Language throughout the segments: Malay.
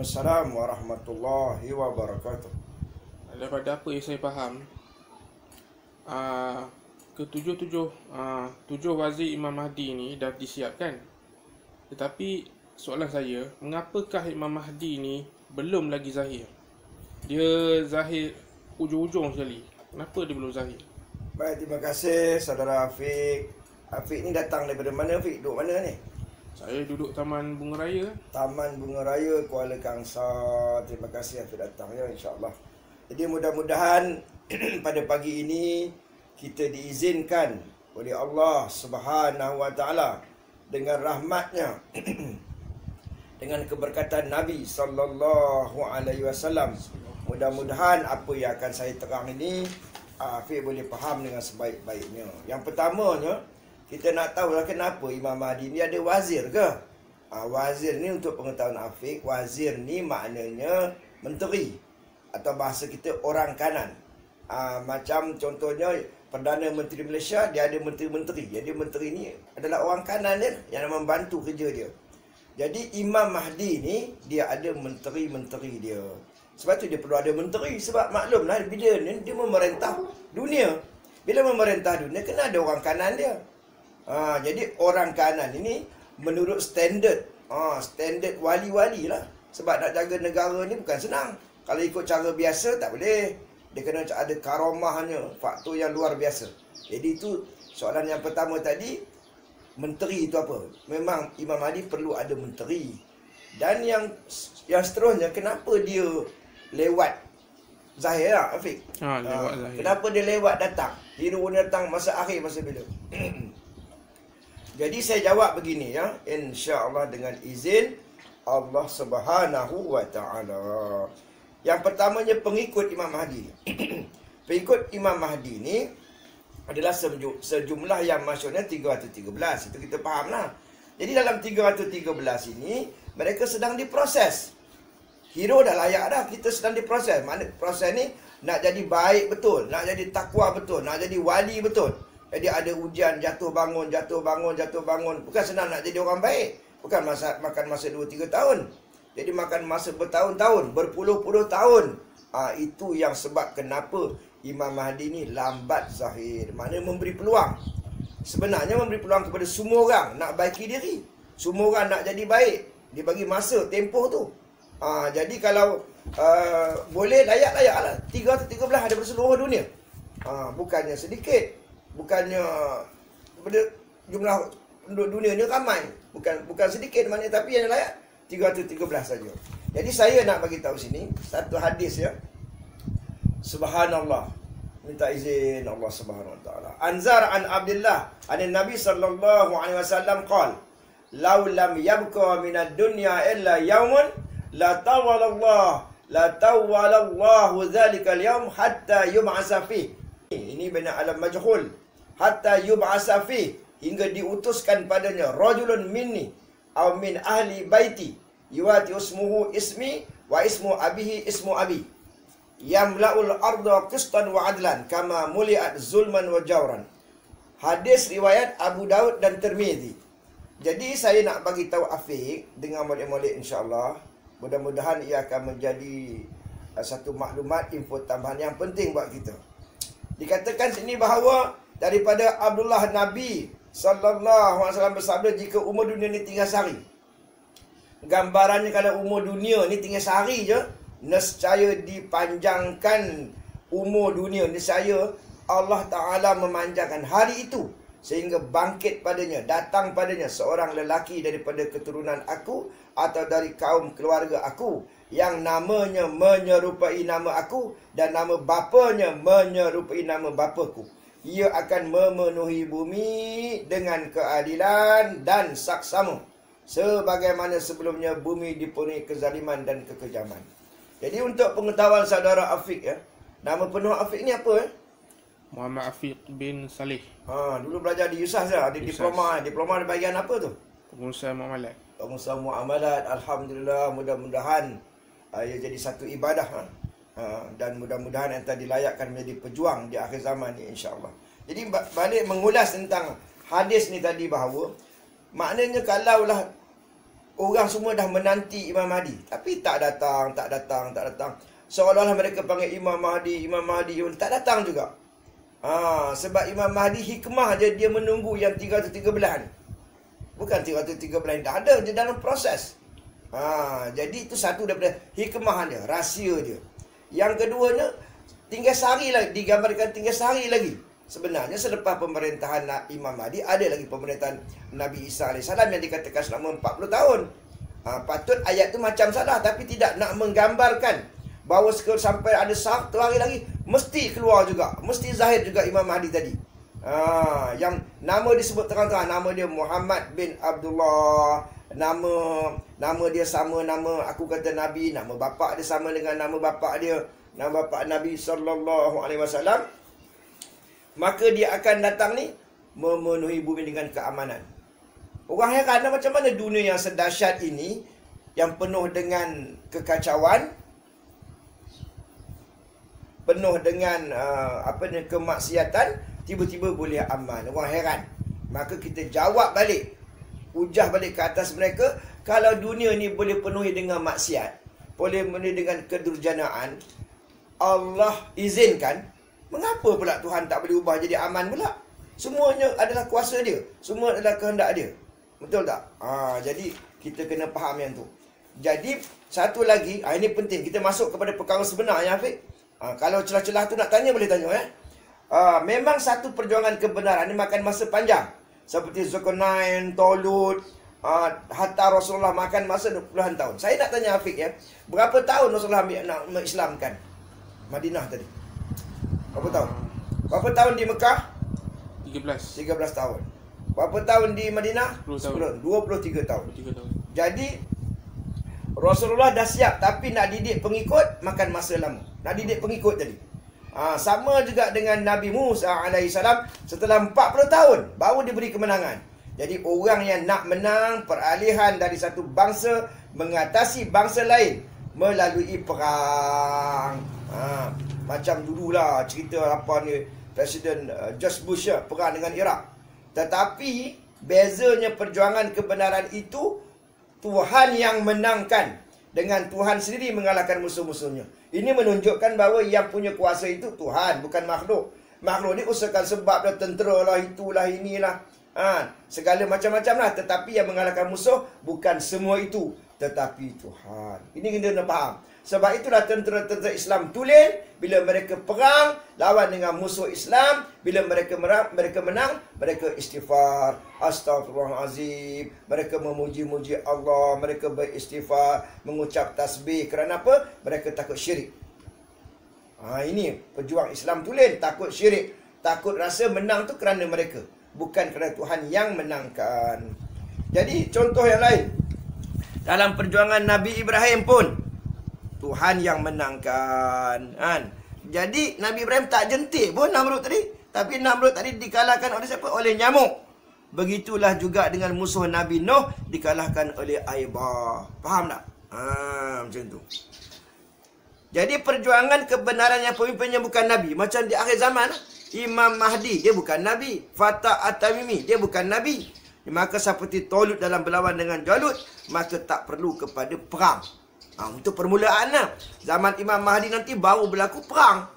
Waalaikumsalam warahmatullahi wabarakatuh. Daripada apa yang saya faham, tujuh wazir Imam Mahdi ni dah disiapkan. Tetapi soalan saya, mengapakah Imam Mahdi ni belum lagi zahir? Dia zahir ujung-ujung sekali. Kenapa dia belum zahir? Baik, terima kasih saudara Afiq. Afiq ni datang daripada mana, Afiq? Duduk mana ni? Saya duduk Taman Bunga Raya. Taman Bunga Raya, Kuala Kangsar. Terima kasih Afiq datang ya, insyaAllah. Jadi mudah-mudahan pada pagi ini kita diizinkan oleh Allah Subhanahu Wa Taala dengan rahmatnya dengan keberkatan Nabi Sallallahu Alaihi Wasallam. Mudah-mudahan apa yang akan saya terang ini Afiq boleh faham dengan sebaik-baiknya. Yang pertamanya, kita nak tahu lah kenapa Imam Mahdi ni ada wazir ke? Wazir ni untuk pengetahuan Afiq, wazir ni maknanya menteri, atau bahasa kita orang kanan. Macam contohnya Perdana Menteri Malaysia, dia ada menteri-menteri. Jadi menteri ni adalah orang kanan dia yang membantu kerja dia. Jadi Imam Mahdi ni dia ada menteri-menteri dia. Sebab tu dia perlu ada menteri. Sebab maklumlah bila dia memerintah dunia. Bila memerintah dunia kena ada orang kanan dia. Jadi orang kanan ini menurut standard standard wali-wali lah. Sebab nak jaga negara ni bukan senang. Kalau ikut cara biasa tak boleh. Dia kena ada karomahnya, faktor yang luar biasa. Jadi itu soalan yang pertama tadi, menteri itu apa? Memang Imam Mahdi perlu ada menteri. Dan yang seterusnya, kenapa dia lewat zahir lah, Afiq? Lewat zahir. Kenapa dia lewat datang? Hero ni datang masa akhir, masa bila? Jadi saya jawab begini ya, insya-Allah dengan izin Allah Subhanahu Wa Taala. Yang pertamanya pengikut Imam Mahdi. Pengikut Imam Mahdi ni adalah sejumlah yang masyhurnya 313. Itu kita fahamlah. Jadi dalam 313 ini mereka sedang diproses. Hero dah layak dah, kita sedang diproses. Mana proses ni nak jadi baik betul, nak jadi takwa betul, nak jadi wali betul. Jadi ada ujian jatuh bangun. Bukan senang nak jadi orang baik. Bukan makan masa 2-3 tahun. Jadi makan masa bertahun-tahun, berpuluh-puluh tahun. Itu yang sebab kenapa Imam Mahdi ni lambat zahir. Maknanya memberi peluang. Sebenarnya memberi peluang kepada semua orang nak baiki diri. Semua orang nak jadi baik. Dia bagi masa, tempoh tu. Jadi kalau boleh, layak-layak lah. 313 ada berseluruh dunia. Bukannya sedikit. Bukannya jumlah penduduk dunia ni ramai. Bukan sedikit maknanya, tapi yang layak 313 saja. Jadi saya nak bagi tahu sini satu hadis ya. Subhanallah. Minta izin Allah Subhanahu Wa Taala. Anzar an Abdullah an Nabi sallallahu alaihi wasallam qala, "Law lam yabqa min ad-dunya illa yawmun la tawwalallahu dhalika al-yawm hatta yub'asa fi." Ini bina alam majhul. Hatta yub'asa fi, hingga diutuskan padanya rajulun minni aw min ahli baiti yuwati ismuhu ismi wa ismu abihi ismu abi yamla'ul arda qistan wa adlan kama muliat zulman wa jawran. Hadis riwayat Abu Daud dan Tirmizi. Jadi saya nak bagi tahu Afiq dengan molek-molek insya-Allah. Mudah-mudahan ia akan menjadi satu maklumat, info tambahan yang penting buat kita. Dikatakan sini bahawa daripada Abdullah Nabi sallallahu alaihi wasallam bersabda, jika umur dunia ni tinggal sehari. Gambarannya kalau umur dunia ni tinggal sehari je, nescaya dipanjangkan umur dunia. Nescaya Allah Ta'ala memanjangkan hari itu sehingga bangkit padanya, datang padanya seorang lelaki daripada keturunan aku atau dari kaum keluarga aku yang namanya menyerupai nama aku dan nama bapanya menyerupai nama bapaku. Ia akan memenuhi bumi dengan keadilan dan saksama, sebagaimana sebelumnya bumi dipenuhi kezaliman dan kekejaman. Jadi untuk pengetahuan saudara Afiq ya, nama penuh Afiq ni apa? Muhammad Afiq bin Saleh. Dulu belajar di USAS ada diploma. Diploma di bahagian apa tu? Pengurusan muamalat. Pengurusan muamalat. Alhamdulillah, mudah-mudahan ia jadi satu ibadah dan mudah-mudahan anda dilayakkan menjadi pejuang di akhir zaman ni insya-Allah. Jadi balik mengulas tentang hadis ni tadi bahawa maknanya kalaulah Orang semua dah menanti Imam Mahdi, tapi tak datang. Seolah-olah mereka panggil Imam Mahdi, tak datang juga. Sebab Imam Mahdi hikmah dia menunggu yang 313 ni. Bukan 313 dah ada, dia dalam proses. Jadi itu satu daripada hikmah dia, rahsia dia. Yang keduanya, tinggal sehari lagi, digambarkan tinggal sehari lagi. Sebenarnya selepas pemerintahan Imam Mahdi, ada lagi pemerintahan Nabi Isa AS yang dikatakan selama 40 tahun. Patut ayat tu macam salah, tapi tidak nak menggambarkan bahawa sampai ada satu hari lagi mesti keluar juga, mesti zahir juga Imam Mahdi tadi. Yang nama disebut terang-terang, nama dia Muhammad bin Abdullah. Nama dia sama nama aku kata Nabi, nama bapa dia sama dengan nama bapa dia, nama bapa Nabi SAW. Maka dia akan datang ni memenuhi bumi dengan keamanan. Orang heran macam mana dunia yang sedahsyat ini, yang penuh dengan kekacauan, penuh dengan kemaksiatan, tiba-tiba boleh aman. Orang heran. Maka kita jawab balik, ujah balik ke atas mereka, kalau dunia ni boleh penuhi dengan maksiat, boleh penuhi dengan kedurjanaan, Allah izinkan, mengapa pula Tuhan tak boleh ubah jadi aman pula? Semuanya adalah kuasa dia, semua adalah kehendak dia. Betul tak? Jadi kita kena faham yang tu. Jadi satu lagi, ini penting, kita masuk kepada perkara sebenar ya Hafiz. Kalau celah-celah tu nak tanya, boleh tanya memang satu perjuangan kebenaran ni makan masa panjang. Seperti Zulkarnain, Talut, hatta Rasulullah makan masa 20-an tahun. Saya nak tanya Hafiz ya, berapa tahun Rasulullah nak mengislamkan Madinah tadi? Berapa tahun? Berapa tahun di Mekah? 13 tahun. Berapa tahun di Madinah? 10 tahun. 23 tahun. 23 tahun. Jadi Rasulullah dah siap, tapi nak didik pengikut makan masa lama. Nak didik pengikut tadi. Sama juga dengan Nabi Musa AS, setelah 40 tahun baru diberi kemenangan. Jadi orang yang nak menang peralihan dari satu bangsa mengatasi bangsa lain melalui perang. Macam dululah cerita apa ni, Presiden George Bush perang dengan Iraq. Tetapi bezanya perjuangan kebenaran itu, Tuhan yang menangkan dengan Tuhan sendiri mengalahkan musuh-musuhnya. Ini menunjukkan bahawa yang punya kuasa itu Tuhan, bukan makhluk. Makhluk ni usahakan sebab dah, tentera lah, itulah, inilah, segala macam-macam lah. Tetapi yang mengalahkan musuh bukan semua itu, tetapi Tuhan. Ini kita kena faham. Sebab itulah tentera-tentera Islam tulen, bila mereka perang lawan dengan musuh Islam, bila mereka menang, mereka istighfar, astaghfirullahalazim, mereka memuji-muji Allah, mereka beristighfar, mengucap tasbih. Kerana apa? Mereka takut syirik. Ini pejuang Islam tulen, takut syirik, takut rasa menang tu kerana mereka, bukan kerana Tuhan yang menangkan. Jadi contoh yang lain, dalam perjuangan Nabi Ibrahim pun Tuhan yang menangkan. Jadi Nabi Ibrahim tak jentik pun Namrud tadi. Tapi Namrud tadi dikalahkan oleh siapa? Oleh nyamuk. Begitulah juga dengan musuh Nabi Nuh, dikalahkan oleh air bah. Faham tak? Macam tu. Jadi perjuangan kebenaran yang pemimpinnya bukan Nabi. Macam di akhir zaman, Imam Mahdi, dia bukan Nabi. Fatah At-Tamimi, dia bukan Nabi. Maka seperti Talut dalam berlawan dengan Jalut, maka tak perlu kepada perang. Untuk permulaan lah. Zaman Imam Mahdi nanti baru berlaku perang.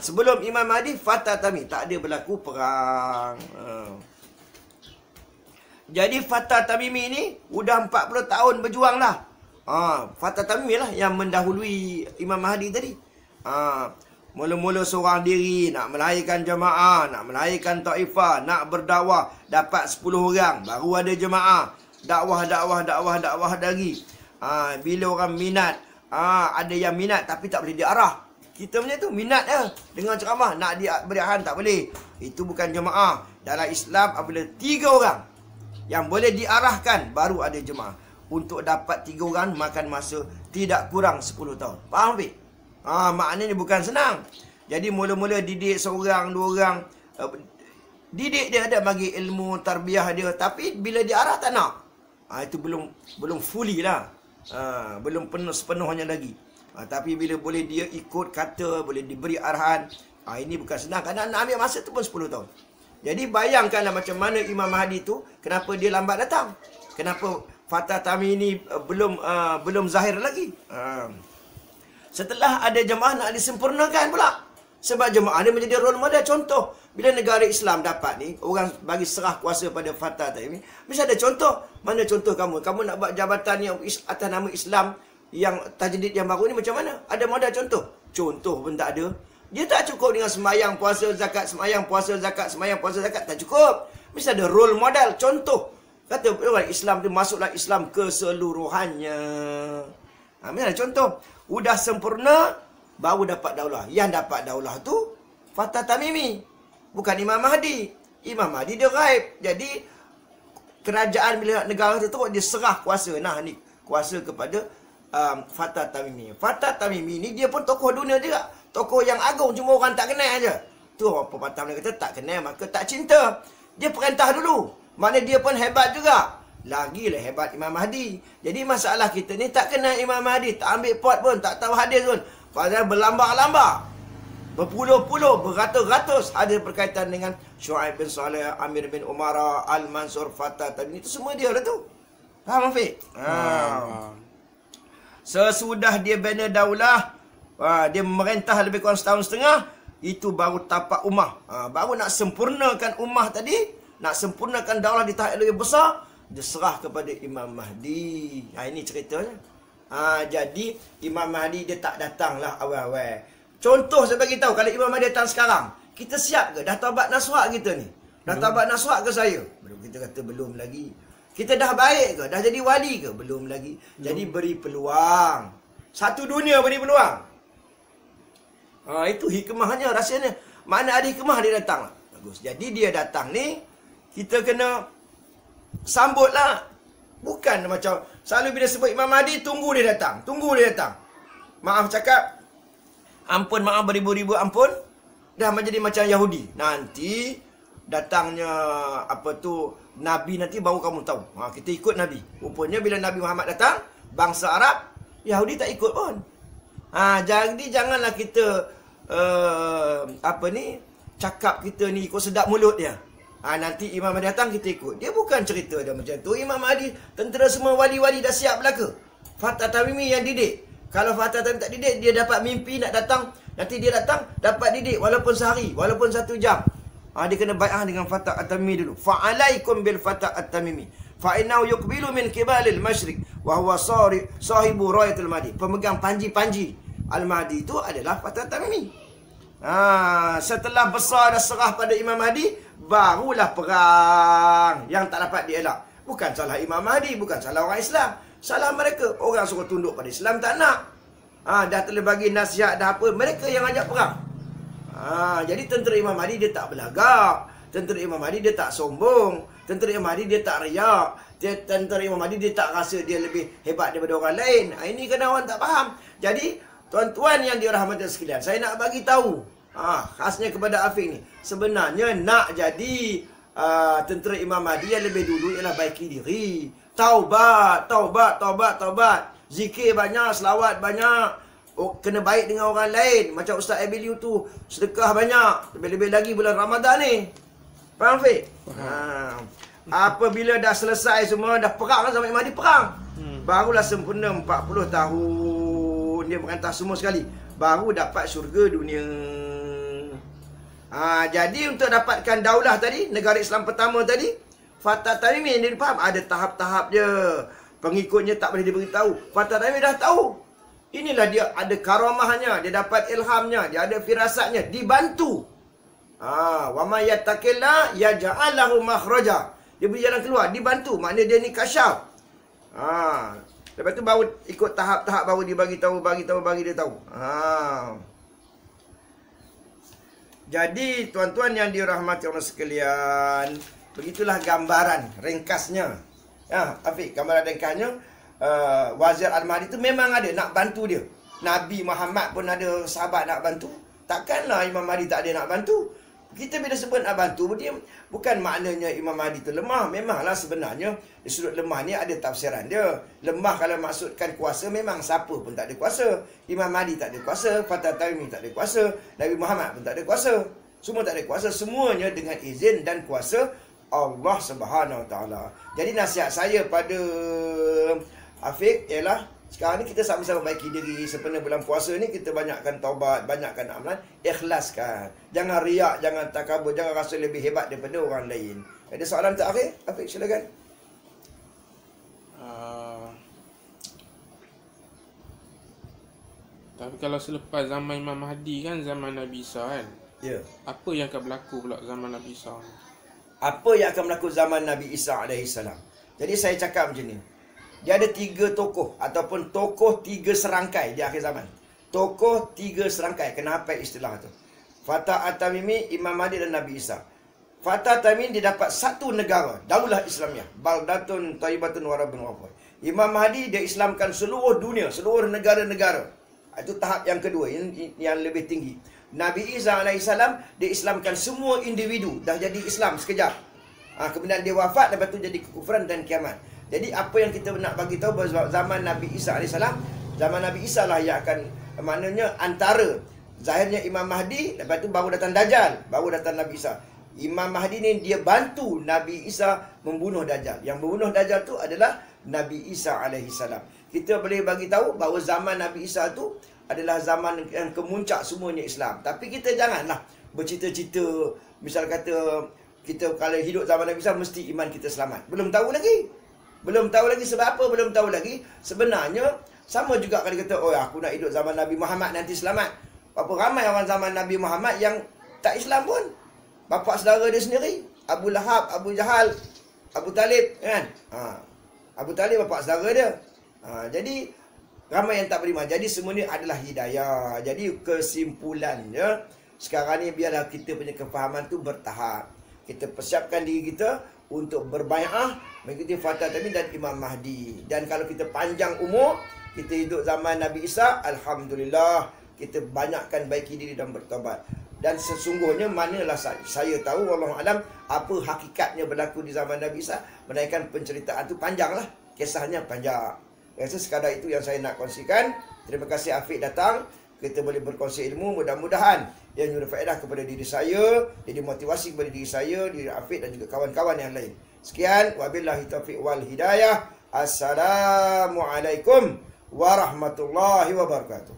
Sebelum Imam Mahdi, Fatah Tamimi, tak ada berlaku perang. Jadi Fatah Tamimi ni udah 40 tahun berjuang lah. Fatah Tamimi lah yang mendahului Imam Mahdi tadi. Mula-mula seorang diri, nak melahirkan jemaah, nak melahirkan taifah, nak berdakwah, dapat 10 orang, baru ada jemaah. Dakwah lagi. Bila orang minat, ada yang minat tapi tak boleh diarah. Kita punya tu minat dengan ceramah, nak beri arahan tak boleh. Itu bukan jemaah. Dalam Islam apabila 3 orang yang boleh diarahkan, baru ada jemaah. Untuk dapat 3 orang makan masa tidak kurang 10 tahun. Faham tak? Maknanya bukan senang. Jadi mula-mula didik seorang, 2 orang, didik dia, ada bagi ilmu tarbiyah dia, tapi bila diarah tak nak. Itu belum fully lah. Belum penuh sepenuhnya lagi. Tapi bila boleh dia ikut kata, boleh diberi arahan, ini bukan senang. Kerana nak ambil masa tu pun 10 tahun. Jadi bayangkanlah macam mana Imam Mahdi tu, kenapa dia lambat datang. Kenapa Fatah Tamimi belum zahir lagi. Setelah ada jemaah nak disempurnakan pula. Sebab jemaah ni menjadi role model, contoh. Bila negara Islam dapat ni, orang bagi serah kuasa pada Fatah Tamimi, mesti ada contoh. Mana contoh kamu? Kamu nak buat jabatan yang atas nama Islam, yang tajdid yang baru ni macam mana? Ada modal contoh? Contoh pun tak ada. Dia tak cukup dengan semayang, puasa, zakat, semayang, puasa, zakat, semayang, puasa, zakat. Tak cukup. Mesti ada role model, contoh. Kata orang Islam tu, masuklah Islam keseluruhannya. Mesti ada contoh. Udah sempurna, baru dapat daulah. Yang dapat daulah tu Fatah Tamimi, bukan Imam Mahdi. Imam Mahdi dia gaib. Jadi kerajaan bila negara tu dia serah kuasa. Nah ni kuasa kepada Fatah Tamimi. Fatah Tamimi ni dia pun tokoh dunia juga. Tokoh yang agung, cuma orang tak kenal aja. Tu orang pepatah Melayu kata, tak kenal maka tak cinta. Dia perintah dulu. Mana dia pun hebat juga. Lagilah hebat Imam Mahdi. Jadi masalah kita ni tak kenal Imam Mahdi, tak ambil pot pun, tak tahu hadis pun. Pasal berlambar-lambar, berpuluh-puluh, beratus-ratus hadis berkaitan dengan Syuaib bin Saleh, Amir bin Umara, Al-Mansur, Fatah Tamimi. Itu semua dia lah tu. Faham, Afiq? Sesudah dia bina daulah, dia memerintah lebih kurang setahun setengah, itu baru tapak ummah. Baru nak sempurnakan ummah tadi, nak sempurnakan daulah di tahap lebih besar, diserah kepada Imam Mahdi. Ini ceritanya. Jadi Imam Mahdi dia tak datanglah awal-awal. Contoh saya bagi tahu, kalau Imam Mahdi datang sekarang, kita siap ke? Dah taubat nasuhah kita ni? Dah taubat nasuhah ke saya? Belum. Kita kata belum lagi. Kita dah baik ke? Dah jadi wali ke? Belum lagi. Jadi beri peluang. Satu dunia beri peluang. Itu hikmahnya, rahsianya. Mana ada hikmah dia datang. Bagus. Jadi dia datang ni, kita kena sambutlah. Bukan macam selalu bila sebut Imam Mahdi, tunggu dia datang. Tunggu dia datang. Maaf cakap, ampun, maaf beribu-ribu ampun. Dah menjadi macam Yahudi. Nanti datangnya Nabi nanti baru kamu tahu. Kita ikut Nabi. Rupanya bila Nabi Muhammad datang, bangsa Arab, Yahudi tak ikut pun. Jadi janganlah kita cakap kita ni ikut sedap mulut dia. Nanti Imam Mahdi datang kita ikut. Dia bukan cerita dia macam tu. Imam Mahdi, tentera semua wali-wali dah siap belaka. Fatah Tamimi yang didik. Kalau Fatah Tamimi tak didik, dia dapat mimpi nak datang. Nanti dia datang, dapat didik walaupun sehari, walaupun 1 jam. Dia kena bai'ah dengan Fatah At-Tamimi dulu. Fa'alaikum bil Fatah At-Tamimi. Fa'innahu yuqbilu min kibalil masyrik. Wahuwa sahibu rayatul Mahdi. Pemegang panji-panji Al-Mahdi itu adalah Fatah At-Tamimi. Setelah besar dah serah pada Imam Mahdi, barulah perang yang tak dapat dielak. Bukan salah Imam Mahdi, bukan salah orang Islam. Salah mereka. Orang suruh tunduk pada Islam, tak nak. Dah telah bagi nasihat, dah apa, mereka yang ajak perang. Jadi tentera Imam Mahdi dia tak belagak. Tentera Imam Mahdi dia tak sombong. Tentera Imam Mahdi dia tak riak. Tentera Imam Mahdi dia tak rasa dia lebih hebat daripada orang lain. Ini kena orang tak faham. Jadi tuan-tuan yang dirahmati sekalian, saya nak bagi tahu, khasnya kepada Afiq ni, sebenarnya nak jadi tentera Imam Mahdi yang lebih dulu ialah baiki diri. Taubat, taubat, taubat, taubat. Zikir banyak, selawat banyak. Kena baik dengan orang lain. Macam Ustaz Abiliu tu, sedekah banyak. Lebih-lebih lagi bulan Ramadan ni. Faham, Fiq? Apabila dah selesai semua, dah perang sama Imam Mahdi, perang. Barulah sempurna 40 tahun. Dia merantah semua sekali. Baru dapat syurga dunia. Jadi untuk dapatkan daulah tadi, negara Islam pertama tadi, Fatah Tamimi yang dia faham, ada tahap-tahap je. Pengikutnya tak boleh diberitahu. Fatah Tamimi dah tahu. Inilah dia ada karamahnya, dia dapat ilhamnya, dia ada firasatnya, dibantu. Wa may yattaqillah yaj'al lahu makhraja. Dia beri jalan keluar, dibantu. Maknanya dia ni kasyaf. Lepas tu baru ikut tahap-tahap, baru dia bagi dia tahu. Jadi tuan-tuan yang dirahmati Allah sekalian, begitulah gambaran ringkasnya. Afiq, gambaran ringkasnya. Wazir Al-Mahdi itu memang ada nak bantu dia. Nabi Muhammad pun ada sahabat nak bantu. Takkanlah Imam Mahdi tak ada nak bantu. Kita bila sebut nak bantu, dia bukan maknanya Imam Mahdi itu lemah. Memanglah sebenarnya di sudut lemah ni ada tafsiran dia. Lemah kalau maksudkan kuasa, memang siapa pun tak ada kuasa. Imam Mahdi tak ada kuasa, Fatah Tamimi tak ada kuasa, Nabi Muhammad pun tak ada kuasa. Semua tak ada kuasa. Semuanya dengan izin dan kuasa Allah Subhanahu Wa Taala. Jadi nasihat saya pada Afiq ialah sekarang ni kita sama-sama baiki diri. Sempena bulan puasa ni kita banyakkan taubat, banyakkan amalan, ikhlaskan. Jangan riak, jangan takabur, jangan rasa lebih hebat daripada orang lain. Ada soalan terakhir? Afiq silakan. Tapi kalau selepas zaman Imam Mahdi kan, zaman Nabi Isa kan, Ya. apa yang akan berlaku pula zaman Nabi Isa? Apa yang akan berlaku zaman Nabi Isa AS? Jadi saya cakap macam ni. Dia ada 3 tokoh ataupun tokoh 3 serangkai di akhir zaman. Tokoh 3 serangkai. Kena hafal istilah tu. Fatah At-Tamimi, Imam Mahdi dan Nabi Isa. Fatah At-Tamimi dia dapat satu negara, Daulah Islamiyah, Baldatun Thayyibatun wa Rabbun Ghafur. Imam Mahdi dia Islamkan seluruh dunia, seluruh negara-negara. Itu tahap yang kedua, yang lebih tinggi. Nabi Isa AS dia Islamkan semua individu, dah jadi Islam sekejap. Kemudian dia wafat, lepas tu jadi kekufuran dan kiamat. Jadi apa yang kita nak bagi tahu bahawa zaman Nabi Isa AS, zaman Nabi Isa lah yang akan, maknanya antara zahirnya Imam Mahdi, lepas tu baru datang Dajjal, baru datang Nabi Isa. Imam Mahdi ni dia bantu Nabi Isa membunuh Dajjal. Yang membunuh Dajjal tu adalah Nabi Isa AS. Kita boleh bagi tahu bahawa zaman Nabi Isa tu adalah zaman yang kemuncak semuanya Islam. Tapi kita janganlah bercita-cita, misal kata kita kalau hidup zaman Nabi Isa mesti iman kita selamat. Belum tahu lagi. Belum tahu lagi sebab apa? Belum tahu lagi. Sebenarnya sama juga kalau kata, oh aku nak hidup zaman Nabi Muhammad nanti selamat. Berapa ramai orang zaman Nabi Muhammad yang tak Islam pun. Bapa saudara dia sendiri, Abu Lahab, Abu Jahal, Abu Talib kan. Abu Talib bapa saudara dia. Jadi ramai yang tak beriman. Jadi semua ni adalah hidayah. Jadi kesimpulannya sekarang ni biarlah kita punya kefahaman tu bertahap. Kita persiapkan diri kita untuk berbai'ah mengikuti Fatah At-Tamimi dan Imam Mahdi. Dan kalau kita panjang umur, kita hidup zaman Nabi Isa, alhamdulillah kita banyakkan baiki diri dan bertobat. Dan sesungguhnya manalah saya tahu, wallahu alam, apa hakikatnya berlaku di zaman Nabi Isa, menaikkan penceritaan tu panjanglah, kisahnya panjang. Rasa sekadar itu yang saya nak kongsikan. Terima kasih Afiq datang. Kita boleh berkongsi ilmu. Mudah-mudahan ia memberi faedah kepada diri saya, jadi motivasi kepada diri saya, diri Afiq dan juga kawan-kawan yang lain. Sekian, wabillahi taufiq wal hidayah. Assalamualaikum warahmatullahi wabarakatuh.